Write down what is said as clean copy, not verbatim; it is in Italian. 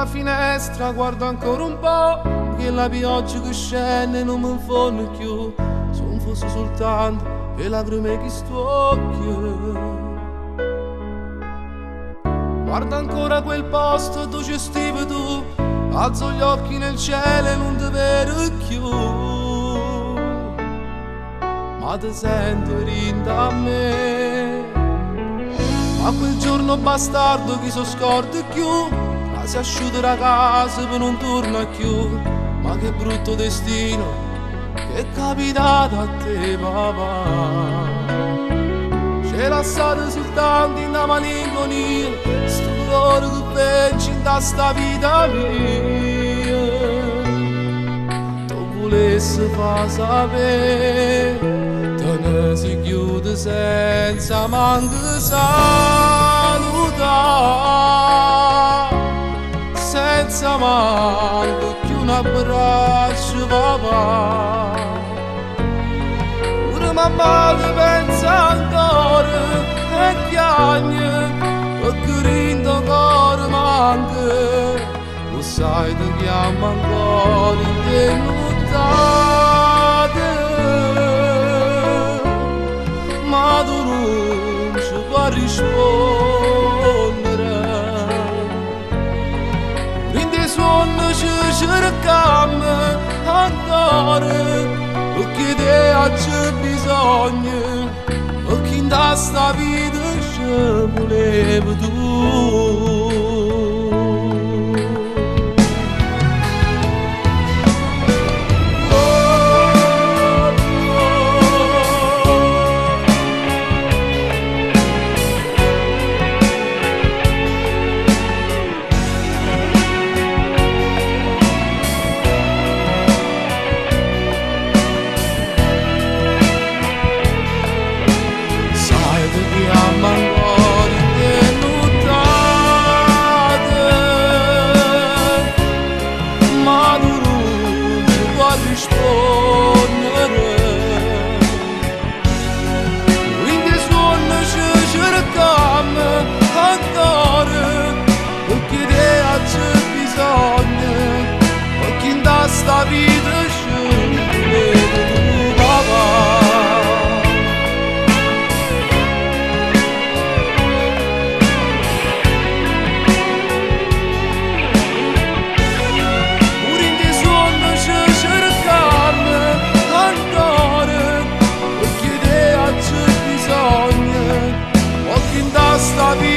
dalla finestra guardo ancora un po', che la pioggia che scende non mi fanno più, son fosse soltanto le lacrime che stocchio. Guardo ancora quel posto dove ci stivi tu, alzo gli occhi nel cielo e non ti vedo più, ma ti sento rinda a me. Ma quel giorno bastardo chi so scorda più, si asciuga la casa per non torna più. Ma che brutto destino che è capitato a te, papà. C'è lasciato soltanto in una malinconia, sto dolore che pensi in sta vita mia. Tu volessi far sapere, te ne si chiude senza manco salutare, senza manco più un abbraccio, papà. Pure mamma ti pensa ancora e chiagna, perché rindo ancora manca, lo sai ti chiama ancora in denudate, ma tu non ci puoi rispondere. Rinde sonno ci cercammo ancora, perché te c'è bisogno, perché in sta vita ci volevi tu. Sta vita scende tu, papà. Pure in te sonno ci cercammo ancora, perché te c'è bisogno, perché in sta vita